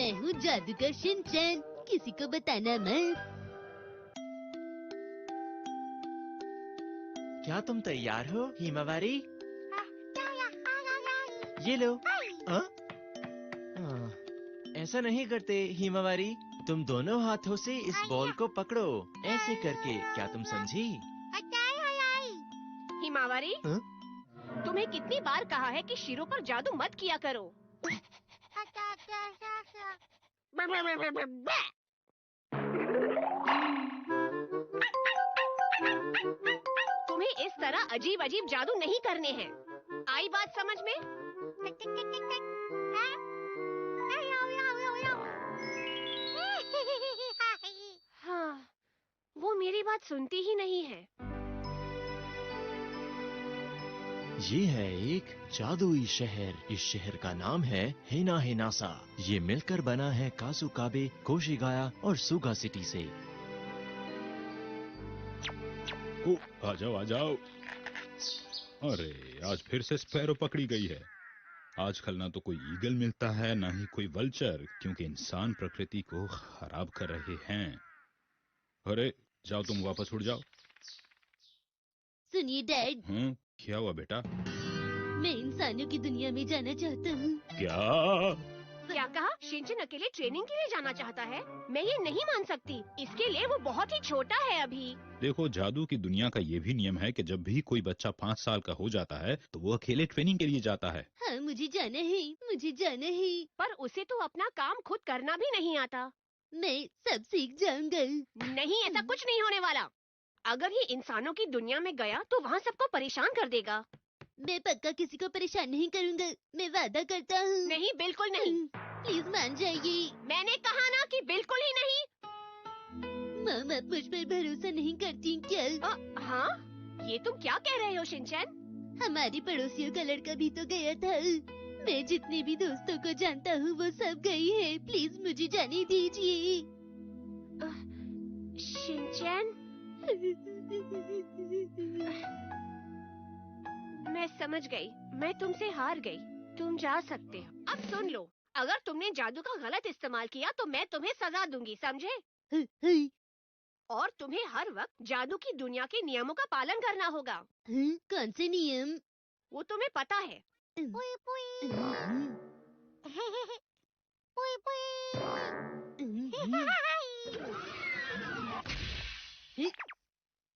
मैं हूँ जादूगर शिनचैन, किसी को बताना मत। क्या तुम तैयार हो हिमावारी? ये लो। ऐसा नहीं करते हिमावारी, तुम दोनों हाथों से इस बॉल को पकड़ो, ऐसे करके। क्या तुम समझी? हिमावारी, तुम्हें कितनी बार कहा है कि शिरो पर जादू मत किया करो। तुम्हें इस तरह अजीब अजीब जादू नहीं करने हैं। आई बात समझ में? हाँ, वो मेरी बात सुनती ही नहीं है। ये है एक जादुई शहर। इस शहर का नाम है हेना हेनासा। ये मिलकर बना है कासुकाबे, कोशिगाया और सुगा सिटी से। ओ, आ जाओ आ जाओ। अरे आज फिर से स्पैरो पकड़ी गई है। आजकल ना तो कोई ईगल मिलता है, ना ही कोई वल्चर, क्योंकि इंसान प्रकृति को खराब कर रहे हैं। अरे जाओ, तुम वापस उड़ जाओ। सुनिए डैड। क्या हुआ बेटा? मैं इंसानों की दुनिया में जाना चाहता हूँ। क्या कहा? शिनचैन अकेले ट्रेनिंग के लिए जाना चाहता है? मैं ये नहीं मान सकती। इसके लिए वो बहुत ही छोटा है अभी। देखो, जादू की दुनिया का ये भी नियम है कि जब भी कोई बच्चा 5 साल का हो जाता है तो वो अकेले ट्रेनिंग के लिए जाता है। हाँ, मुझे जाना है, मुझे जाना है। पर उसे तो अपना काम खुद करना भी नहीं आता। मैं सब सीख जाऊंगा। नहीं, ऐसा कुछ नहीं होने वाला। अगर ये इंसानों की दुनिया में गया तो वहाँ सबको परेशान कर देगा। मैं पक्का किसी को परेशान नहीं करूंगा, मैं वादा करता हूँ। नहीं, बिल्कुल नहीं। प्लीज मान जाइए। मैंने कहा ना कि बिल्कुल ही नहीं। मॉम, आप मुझ पर भरोसा नहीं करती क्या? हाँ, ये तुम क्या कह रहे हो शिनचैन? हमारी पड़ोसियों का लड़का भी तो गया था। मैं जितने भी दोस्तों को जानता हूँ वो सब गई है। प्लीज मुझे जाने दीजिए। शिनचैन, मैं समझ गई। मैं तुमसे हार गई। तुम जा सकते हो। अब सुन लो, अगर तुमने जादू का गलत इस्तेमाल किया तो मैं तुम्हें सजा दूंगी, समझे? और तुम्हें हर वक्त जादू की दुनिया के नियमों का पालन करना होगा। कौन से नियम? वो तुम्हें पता है। पुई पुई। पुई पुई।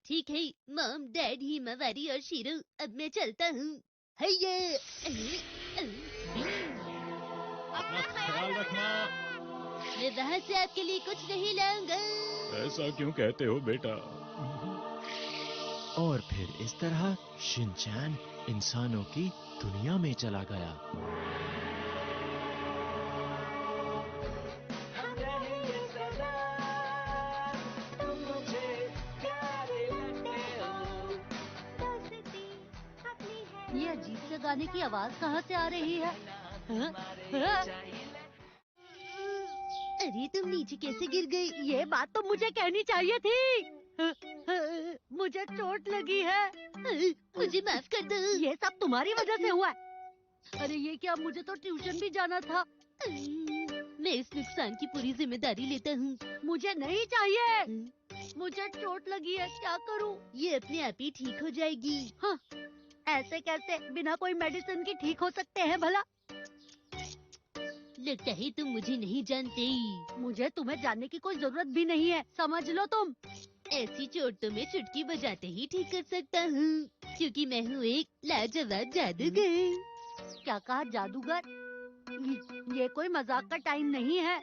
ठीक है मॉम, डैड, हिमावारी और शीरू, अब मैं चलता हूँ। अपना ख्याल रखना। मैं वहाँ से आपके लिए कुछ नहीं लाऊंगा। ऐसा क्यों कहते हो बेटा? और फिर इस तरह शिनचैन इंसानों की दुनिया में चला गया। ये अजीब से गाने की आवाज कहाँ से आ रही है? अरे तुम नीचे कैसे गिर गई? ये बात तो मुझे कहनी चाहिए थी। मुझे चोट लगी है। मुझे माफ कर दो। ये सब तुम्हारी वजह से हुआ है। अरे ये क्या, मुझे तो ट्यूशन भी जाना था। मैं इस नुकसान की पूरी जिम्मेदारी लेता हूँ। मुझे नहीं चाहिए। मुझे चोट लगी है, क्या करूँ? ये अपने आप ही ठीक हो जाएगी। हाँ, ऐसे कैसे बिना कोई मेडिसिन की ठीक हो सकते हैं भला? लगता है तुम मुझे नहीं जानते। मुझे तुम्हें जानने की कोई जरूरत भी नहीं है, समझ लो तुम। ऐसी चोट तो मैं चुटकी बजाते ही ठीक कर सकता हूँ, क्योंकि मैं हूँ एक लाजवाब जादूगर। क्या कहा, जादूगर? ये कोई मजाक का टाइम नहीं है।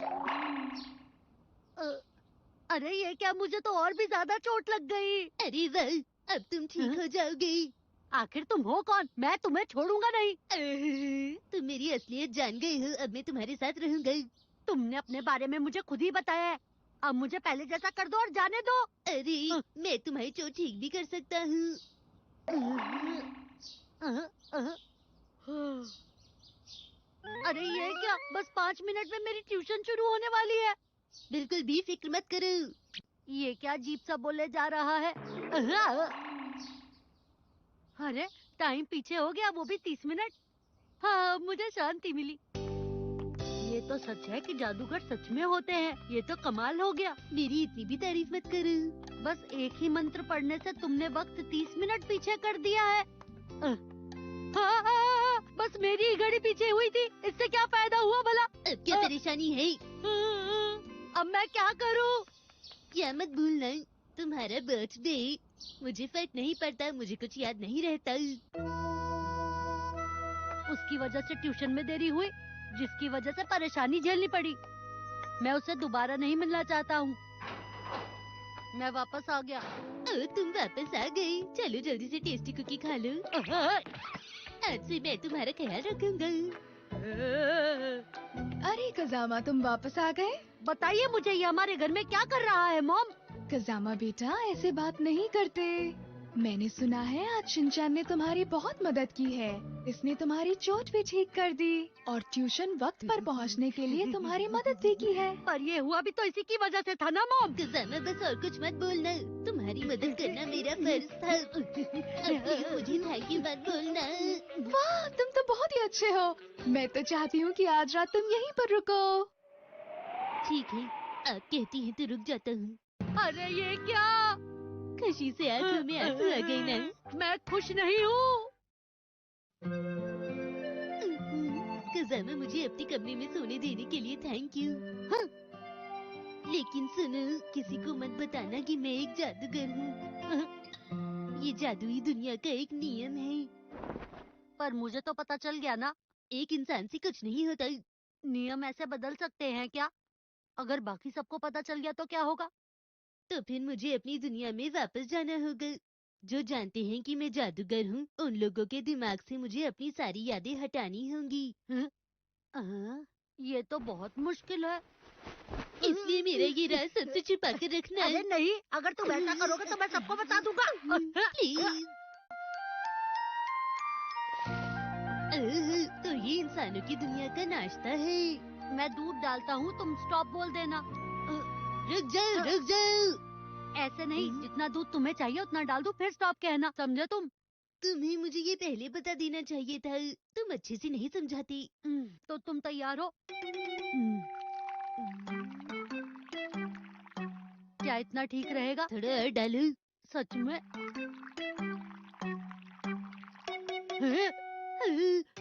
अरे ये क्या, मुझे तो और भी ज्यादा चोट लग गई। अरे वाह, अब तुम ठीक हो जाओगे। आखिर तुम हो कौन? मैं तुम्हें छोड़ूंगा नहीं। तुम मेरी असलियत जान गए हो, अब मैं तुम्हारे साथ रहूंगा। तुमने अपने बारे में मुझे खुद ही बताया है। अब मुझे पहले जैसा कर दो और जाने दो। अरे मैं तुम्हारी चोट ठीक भी कर सकता हूँ। अरे ये क्या, बस 5 मिनट में मेरी ट्यूशन शुरू होने वाली है। बिल्कुल भी फिक्र मत करो। ये क्या अजीब सा बोले जा रहा है? अरे टाइम पीछे हो गया, वो भी 30 मिनट। हाँ, मुझे शांति मिली। ये तो सच है कि जादूगर सच में होते हैं। ये तो कमाल हो गया। मेरी इतनी भी तारीफ मत करो। बस एक ही मंत्र पढ़ने से तुमने वक्त 30 मिनट पीछे कर दिया है। बस मेरी ही घड़ी पीछे हुई थी, इससे क्या फायदा हुआ भला? अब क्या परेशानी है? अब मैं क्या करूं? क्या मत भूलना, तुम्हारा बर्थडे। मुझे फर्क नहीं पड़ता, मुझे कुछ याद नहीं रहता। उसकी वजह से ट्यूशन में देरी हुई, जिसकी वजह से परेशानी झेलनी पड़ी। मैं उसे दोबारा नहीं मिलना चाहता हूँ। मैं वापस आ गया। तुम वापस आ गई। चलो जल्दी से टेस्टी कुकी खा लो। आज से मैं तुम्हारा ख्याल रखूंगा। अरे कजामा, तुम वापस आ गए? बताइए मुझे, ये हमारे घर में क्या कर रहा है मॉम? कजामा बेटा, ऐसे बात नहीं करते। मैंने सुना है आज शिनचैन ने तुम्हारी बहुत मदद की है। इसने तुम्हारी चोट भी ठीक कर दी और ट्यूशन वक्त पर पहुंचने के लिए तुम्हारी मदद भी की है। पर ये हुआ भी तो इसी की वजह से था ना मॉम। कज़ामा, बस और कुछ मत बोलना। तुम्हारी मदद करना मेरा फर्ज था। अब प्लीज मुझे थैंक यू मत बोलना। वाह, तुम तो बहुत ही अच्छे हो। मैं तो चाहती हूँ कि आज रात तुम यहीं पर रुको। ठीक है, आप कहती हैं तो रुक जाता हूँ। अरे ये क्या? खुशी से आंखों में आंसू आ गए ना। मैं खुश नहीं हूँ। कज़ामा, मुझे अपने कमरे में सोने देने के लिए थैंक यू। हाँ। लेकिन सुनो, किसी को मत बताना कि मैं एक जादूगर हूँ। ये जादुई दुनिया का एक नियम है। पर मुझे तो पता चल गया ना। एक इंसान से कुछ नहीं होता। नियम ऐसे बदल सकते हैं क्या? अगर बाकी सबको पता चल गया तो क्या होगा? तो फिर मुझे अपनी दुनिया में वापस जाना होगा। जो जानते हैं कि मैं जादूगर हूँ, उन लोगों के दिमाग से मुझे अपनी सारी यादें हटानी होंगी। ये तो बहुत मुश्किल है। इसलिए मेरा ये राज सबसे छुपा कर रखना। अरे नहीं, अगर तुम ऐसा करोगे तो मैं सबको बता दूंगा। प्लीज। तो ये इंसानों की दुनिया का नाश्ता है। मैं दूध डालता हूँ, तुम स्टॉप बोल देना। रुक जाओ, रुक जाओ। ऐसे नहीं, जितना दूध तुम्हें चाहिए उतना डाल दो, फिर स्टॉप कहना, समझे तुम? तुम्हें मुझे ये पहले बता देना चाहिए था। तुम अच्छे से नहीं समझाती। तो तुम तैयार हो? क्या इतना ठीक रहेगा? थोड़ा और डालो। सच में?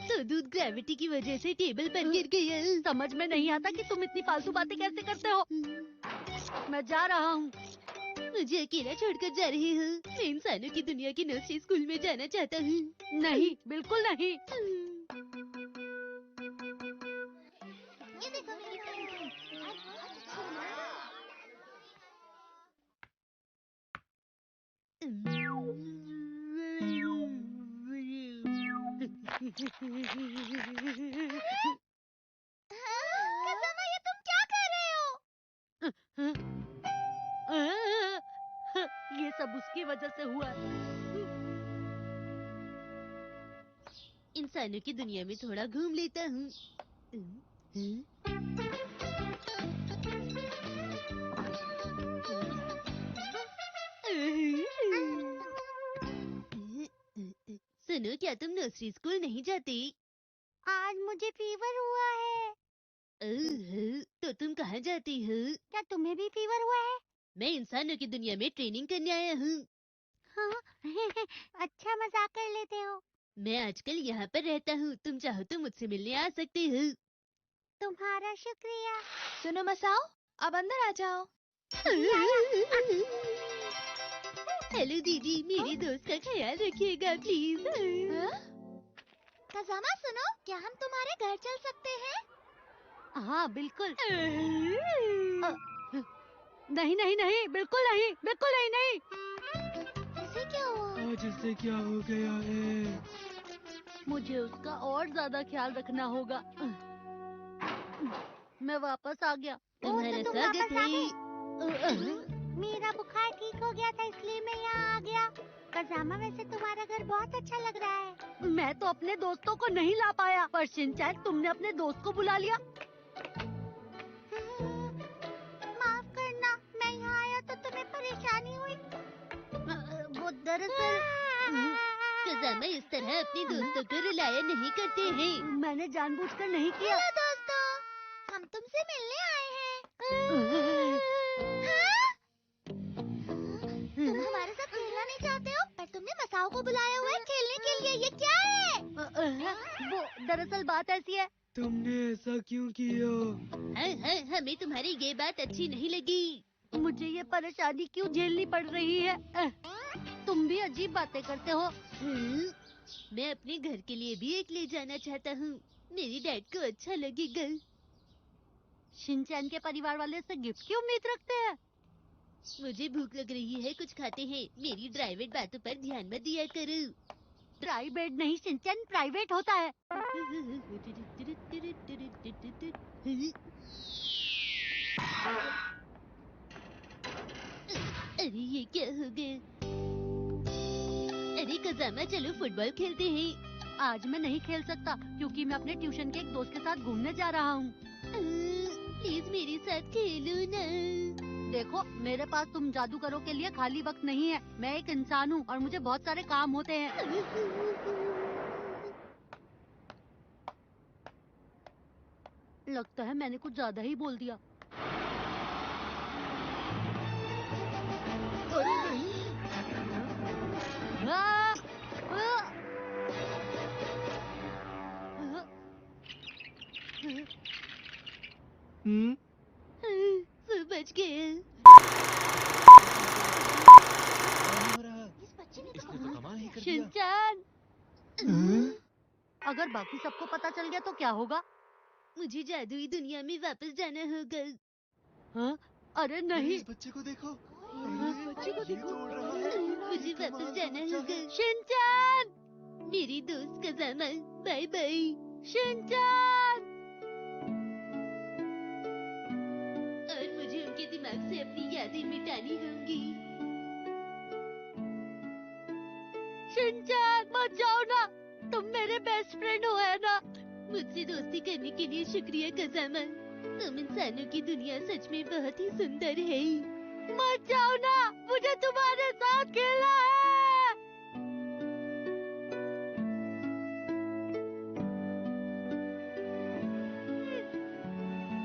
तो दूध ग्रेविटी की वजह से टेबल पर गिर गया। समझ में नहीं आता कि तुम इतनी फालतू बातें कैसे करते हो। मैं जा रहा हूँ। मुझे अकेला छोड़कर जा रही हो? मैं इंसानों की दुनिया की नर्सरी स्कूल में जाना चाहता हूँ। नहीं, बिल्कुबिल्कुल नहीं। कज़ामा, ये तुम क्या कर रहे हो? ये सब उसकी वजह से हुआ है। इंसानों की दुनिया में थोड़ा घूम लेता हूँ। सुनो, क्या तुम नर्सरी स्कूल नहीं जाती? आज मुझे फीवर हुआ है। तो तुम कहाँ जाती हो? क्या तुम्हें भी फीवर हुआ है? मैं इंसानों की दुनिया में ट्रेनिंग करने आया हूँ। हाँ? अच्छा मजाक कर लेते हो। मैं आजकल यहाँ पर रहता हूँ। तुम चाहो तो मुझसे मिलने आ सकते हो। तुम्हारा शुक्रिया। सुनो मसाओ, अब अंदर आ जाओ। हेलो दीदी, मेरी दोस्त का ख्याल रखिएगा प्लीज। कज़ामा सुनो, क्या हम तुम्हारे घर चल सकते हैं? हाँ बिल्कुल। नहीं नहीं नहीं, बिल्कुल नहीं, बिल्कुल नहीं नहीं। इसे क्या हुआ? आज इसे क्या हो गया है? मुझे उसका और ज्यादा ख्याल रखना होगा। मैं वापस आ गया। तुम्हारा तो तुम स्वागत वापस आ है। मेरा बुखार ठीक हो गया था, इसलिए मैं यहाँ आ गया। कज़ामा, वैसे तुम्हारा घर बहुत अच्छा लग रहा है। मैं तो अपने दोस्तों को नहीं ला पाया, पर शिनचैन तुमने अपने दोस्त को बुला लिया। माफ करना, मैं यहाँ आया तो तुम्हें परेशानी हुई। वो दरअसल कज़ामा इस तरह अपने दोस्तों को रुलाया नहीं करते हैं। मैंने जानबूझकर नहीं किया। दोस्तों, हम खेलने आए हैं। हाँ? तुम हमारे साथ खेलना नहीं चाहते हो, पर तुमने मसाओ को बुलाया हुआ है खेलने के लिए। ये क्या है? वो दरअसल बात ऐसी है। तुमने ऐसा क्यों किया? हमें तुम्हारी ये बात अच्छी नहीं लगी। मुझे ये परेशानी क्यों झेलनी पड़ रही है? तुम भी अजीब बातें करते हो। मैं अपने घर के लिए भी एक ले जाना चाहता हूँ। मेरी डैड को अच्छा लगेगा। शिनचैन के परिवार वाले से गिफ्ट की उम्मीद रखते हैं। मुझे भूख लग रही है, कुछ खाते हैं। मेरी प्राइवेट बातों पर ध्यान मत दिया करो। प्राइवेट नहीं शिनचैन, प्राइवेट होता है। अरे ये क्या हो गया? अरे कजामा, चलो फुटबॉल खेलते हैं। आज मैं नहीं खेल सकता क्योंकि मैं अपने ट्यूशन के एक दोस्त के साथ घूमने जा रहा हूँ। प्लीज मेरे साथ खेलो ना। देखो, मेरे पास तुम जादूगरों के लिए खाली वक्त नहीं है। मैं एक इंसान हूँ और मुझे बहुत सारे काम होते हैं। लगता है मैंने कुछ ज्यादा ही बोल दिया। वो बच गया। इसने तो कमाल ही कर दिया। शिनचैन, अगर बाकी सबको पता चल गया तो क्या होगा? मुझे जादुई दुनिया में वापस जाना होगा। हाँ? अरे नहीं, इस बच्चे को देखो। इस बच्चे को ये देखो। तो उड़ रहा है। मुझे ये वापस कमाल का जाना बच्चा होगा। है। शिनचैन, मेरी दोस्त कजामा, बाय बाय। शिनचैन। और मुझे उनके दिमाग से अपनी यादें मिटानी होंगी। शिनचैन, मत जाओ ना, तुम मेरे बेस्ट फ्रेंड हो, है ना? मुझसे दोस्ती करने के लिए शुक्रिया कजामा। तुम इंसानों की दुनिया सच में बहुत ही सुंदर है। मत जाओ ना, मुझे तुम्हारे साथ खेलना है।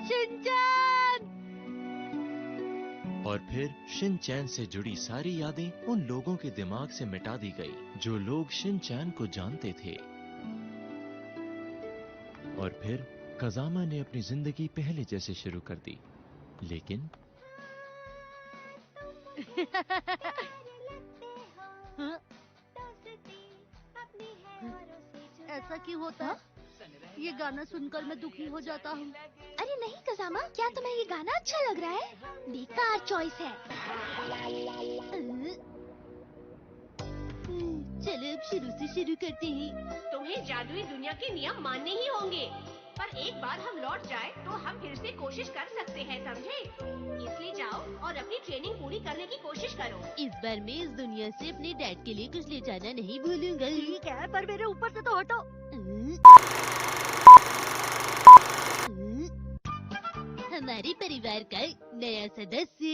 शिनचैन। और फिर शिनचैन से जुड़ी सारी यादें उन लोगों के दिमाग से मिटा दी गई जो लोग शिनचैन को जानते थे। और फिर कजामा ने अपनी जिंदगी पहले जैसे शुरू कर दी। लेकिन ऐसा क्यों होता है? ये गाना सुनकर मैं दुखी हो जाता हूँ। अरे नहीं कजामा, क्या तुम्हें ये गाना अच्छा लग रहा है? बेकार चॉइस है। चलो अब शुरू से शुरू करते हैं। तुम्हें जादुई दुनिया के नियम मानने ही होंगे, पर एक बार हम लौट जाए तो हम फिर से कोशिश कर सकते हैं, समझे? इसलिए जाओ और अपनी ट्रेनिंग पूरी करने की कोशिश करो। इस बार मैं इस दुनिया से अपने डैड के लिए कुछ ले जाना नहीं भूलूंगा। ठीक है, पर मेरे ऊपर से तो हटो। हमारे परिवार का नया सदस्य।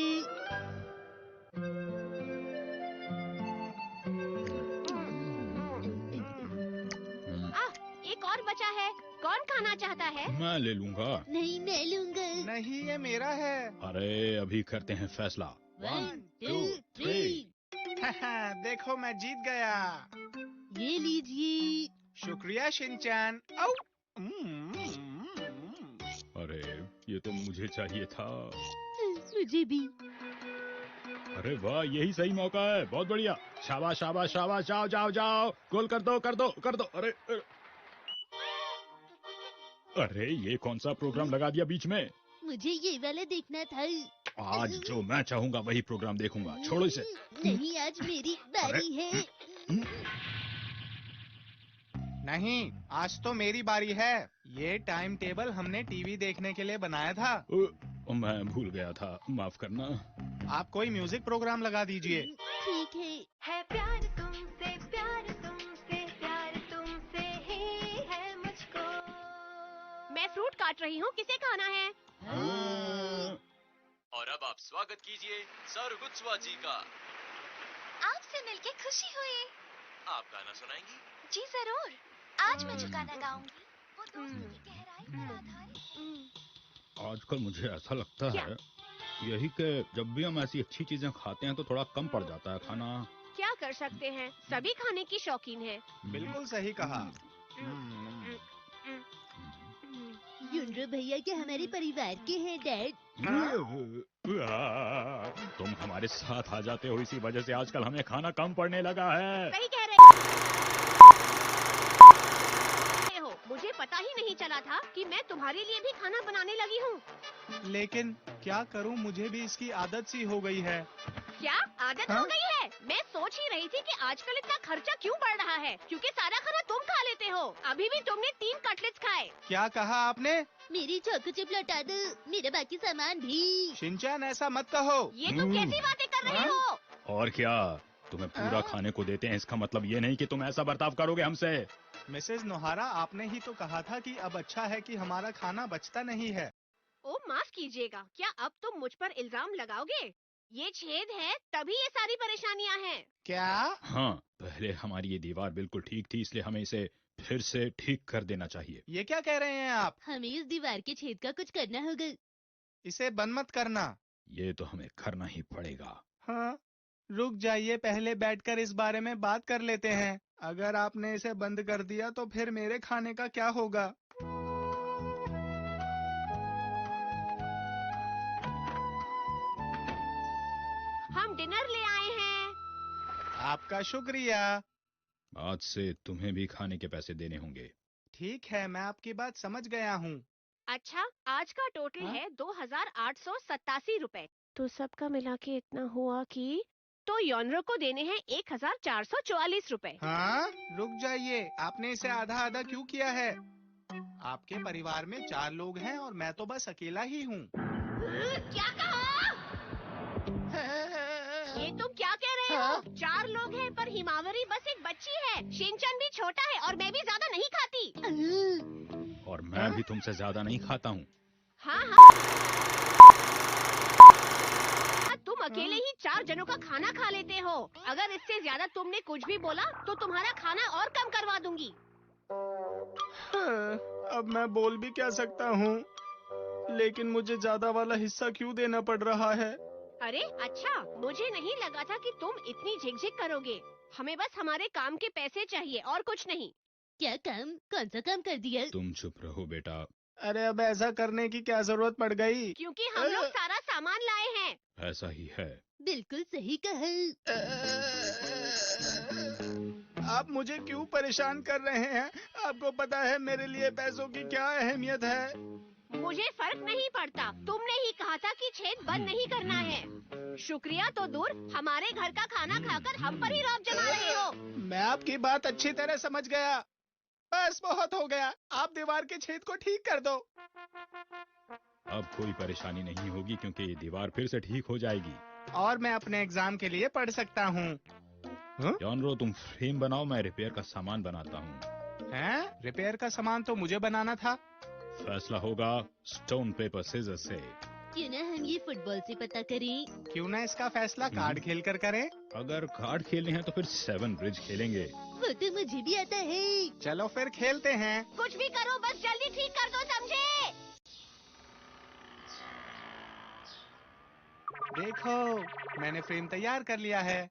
एक और बचा है, कौन खाना चाहता है? मैं ले लूंगा। नहीं, मैं लूंगा। नहीं, ये मेरा है। अरे अभी करते हैं फैसला। 1, 2, 3। देखो मैं जीत गया। ये लीजिए। शुक्रिया शिनचैन। औ! अरे ये तो मुझे चाहिए था। मुझे भी। अरे वाह, यही सही मौका है। बहुत बढ़िया, शाबाश शाबाश शाबाश, जाओ जाओ जाओ, गोल कर दो कर दो कर दो। अरे अरे ये कौन सा प्रोग्राम लगा दिया बीच में? मुझे ये वाला देखना था। आज जो मैं चाहूंगा वही प्रोग्राम देखूंगा। छोड़ो इसे। नहीं, आज मेरी बारी है। नहीं, आज तो मेरी बारी है। ये टाइम टेबल हमने टीवी देखने के लिए बनाया था। मैं भूल गया था, माफ करना। आप कोई म्यूजिक प्रोग्राम लगा दीजिए। ठीक है। प्यार तुमसे, प्यार तुमसे, प्यार तुमसे ही है मुझको। मैं फ्रूट काट रही हूँ, किसे खाना है? और अब आप स्वागत कीजिए सरगुत्सवा जी का। आपसे मिलके खुशी हुई। आप गाना सुनाएंगी? जी जरूर। आज मैं जो गाना गाऊंगी वो दोस्ती की गहराई पर आधारित है। आजकल मुझे ऐसा लगता क्या? है यही कि जब भी हम ऐसी अच्छी चीजें खाते हैं तो थोड़ा कम पड़ जाता है खाना। क्या कर सकते हैं, सभी खाने की शौकीन है। बिल्कुल सही कहा। युनरो भैया क्या हमारे परिवार के हैं डैड? तुम हमारे साथ आ जाते हो, इसी वजह से आजकल हमें खाना कम पड़ने लगा है। सही कह रहे हो, मुझे पता ही नहीं चला था कि मैं तुम्हारे लिए भी खाना बनाने लगी हूँ। लेकिन क्या करूं, मुझे भी इसकी आदत सी हो गई है। क्या आदत हाँ? हो गई है? मैं सोच ही रही थी कि आजकल इतना खर्चा क्यों बढ़ रहा है, क्योंकि सारा खाना तुम खा लेते हो। अभी भी तुमने 3 कटलेट्स खाए। क्या कहा आपने? मेरी चोको चिप लौटा दो, मेरा बाकी सामान भी। शिनचैन ऐसा मत कहो। ये तुम कैसी बातें कर रही हो? और क्या, तुम्हें पूरा खाने को देते हैं, इसका मतलब ये नहीं कि तुम ऐसा बर्ताव करोगे हमसे। मिसेज नोहारा, आपने ही तो कहा था कि अब अच्छा है कि हमारा खाना बचता नहीं है। ओ माफ कीजिएगा, क्या अब तुम मुझ पर इल्जाम लगाओगे? ये छेद है तभी ये सारी परेशानियां हैं। क्या? हाँ, पहले हमारी ये दीवार बिल्कुल ठीक थी, इसलिए हमें इसे फिर से ठीक कर देना चाहिए। ये क्या कह रहे हैं आप? हमें इस दीवार के छेद का कुछ करना होगा। इसे बंद मत करना। ये तो हमें करना ही पड़ेगा। हाँ, रुक जाइए, पहले बैठकर इस बारे में बात कर लेते हैं। अगर आपने इसे बंद कर दिया तो फिर मेरे खाने का क्या होगा? हम डिनर ले आए हैं। आपका शुक्रिया। आज से तुम्हें भी खाने के पैसे देने होंगे। ठीक है, मैं आपकी बात समझ गया हूँ। अच्छा, आज का टोटल हाँ? है 2887 रुपए। तो सबका मिला के इतना हुआ कि तो योनरो को देने हैं 1444 रुपए। हाँ? रुक जाइए, आपने इसे आधा आधा क्यों किया है? आपके परिवार में 4 लोग हैं और मैं तो बस अकेला ही हूँ। क्या कहा? ये तुम क्या कह रहे हो? 4 लोग हैं पर हिमावरी बस एक बच्ची है। शिनचैन भी छोटा है और मैं भी ज्यादा नहीं खाती। और मैं भी तुमसे ज्यादा नहीं खाता हूँ। हाँ हाँ, तुम अकेले ही 4 जनों का खाना खा लेते हो। अगर इससे ज्यादा तुमने कुछ भी बोला तो तुम्हारा खाना और कम करवा दूंगी। अब मैं बोल भी क्या सकता हूँ, लेकिन मुझे ज्यादा वाला हिस्सा क्यों देना पड़ रहा है? अरे अच्छा, मुझे नहीं लगा था कि तुम इतनी झिकझिक करोगे। हमें बस हमारे काम के पैसे चाहिए और कुछ नहीं। क्या काम? कौन सा काम कर दिया? तुम चुप रहो बेटा। अरे अब ऐसा करने की क्या जरूरत पड़ गई? क्योंकि हम लोग सारा सामान लाए हैं। ऐसा ही है। बिल्कुल सही कहा। आप मुझे क्यों परेशान कर रहे हैं? आपको पता है मेरे लिए पैसों की क्या अहमियत है? मुझे फर्क नहीं पड़ता, तुमने ही कहा था कि छेद बंद नहीं करना है। शुक्रिया तो दूर, हमारे घर का खाना खाकर हम पर ही रौब जमा रहे हो। मैं आपकी बात अच्छी तरह समझ गया। बस बहुत हो गया, आप दीवार के छेद को ठीक कर दो। अब कोई परेशानी नहीं होगी क्योंकि ये दीवार फिर से ठीक हो जाएगी। और मैं अपने एग्जाम के लिए पढ़ सकता हूँ। जॉनरो, तुम फ्रेम बनाओ, मैं रिपेयर का सामान बनाता हूँ। हैं? रिपेयर का सामान तो मुझे बनाना था। फैसला होगा स्टोन पेपर सीजर से। क्यों ना हम ये फुटबॉल से पता करें? क्यों ना इसका फैसला कार्ड खेल कर करें? अगर कार्ड खेलने हैं तो फिर 7 ब्रिज खेलेंगे। वो तो मुझे भी आता है। चलो फिर खेलते हैं। कुछ भी करो, बस जल्दी ठीक कर दो, समझे? देखो, मैंने फ्रेम तैयार कर लिया है।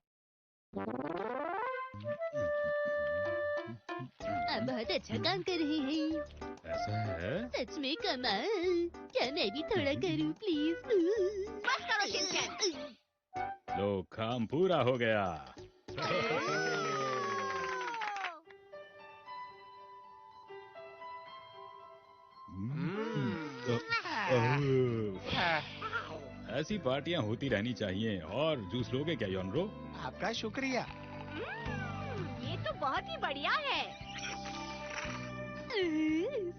आप बहुत अच्छा काम कर रहे हैं। ऐसा है? सच में कमाल। क्या मैं भी थोड़ा करूं प्लीज? बस करो शिनचैन। लो, काम पूरा हो गया। ऐसी पार्टियां होती रहनी चाहिए। और जूस लोगे क्या योनरो? आपका शुक्रिया। ये तो बहुत ही बढ़िया है।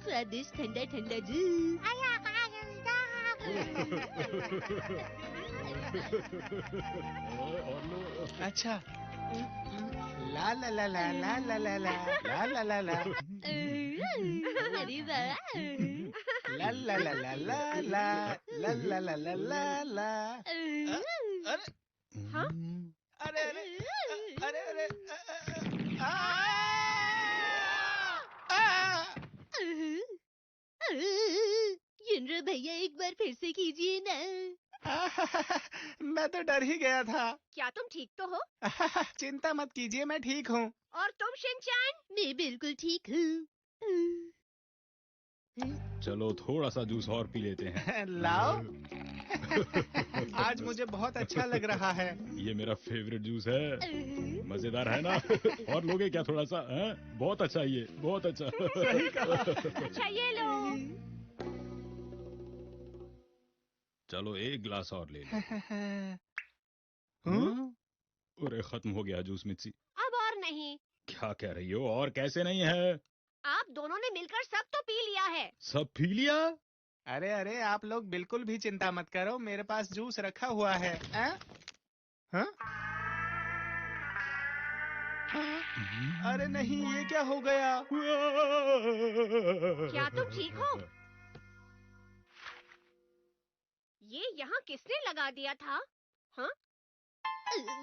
स्वादिष्ट ठंडा ठंडा जूस। अच्छा। ला ला ला ला ला ला ला ला ला ला ला ला अरे वाह। ला ला ला ला ला ला ला ला ला ला ला ला। अरे हाँ? अरे अरे अरे अरे आ, आ, आ, ये शिनरो भैया एक बार फिर से कीजिए ना। मैं तो डर ही गया था। क्या तुम ठीक तो हो? चिंता मत कीजिए, मैं ठीक हूँ। और तुम शिनचैन? मैं बिल्कुल ठीक हूँ। चलो थोड़ा सा जूस और पी लेते हैं। लाओ। आज मुझे बहुत अच्छा लग रहा है। ये मेरा फेवरेट जूस है, मजेदार है ना? और लोगे क्या थोड़ा सा? हैं? बहुत अच्छा, ये बहुत अच्छा। सही कहा। अच्छा ये लो। चलो एक गिलास और ले लो। हम्म? अरे खत्म हो गया जूस मिर्ची। अब और नहीं। क्या कह रही हो? और कैसे नहीं है? आप दोनों ने मिलकर सब तो पी लिया है। सब पी लिया? अरे अरे, आप लोग बिल्कुल भी चिंता मत करो, मेरे पास जूस रखा हुआ है। हाँ? अरे नहीं, ये क्या हो गया? क्या तुम ठीक हो? ये यहाँ किसने लगा दिया था? हाँ?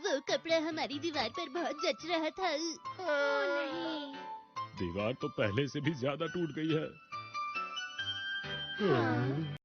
वो कपड़ा हमारी दीवार पर बहुत जच रहा था। ओह नहीं। दीवार तो पहले से भी ज्यादा टूट गई है। हाँ।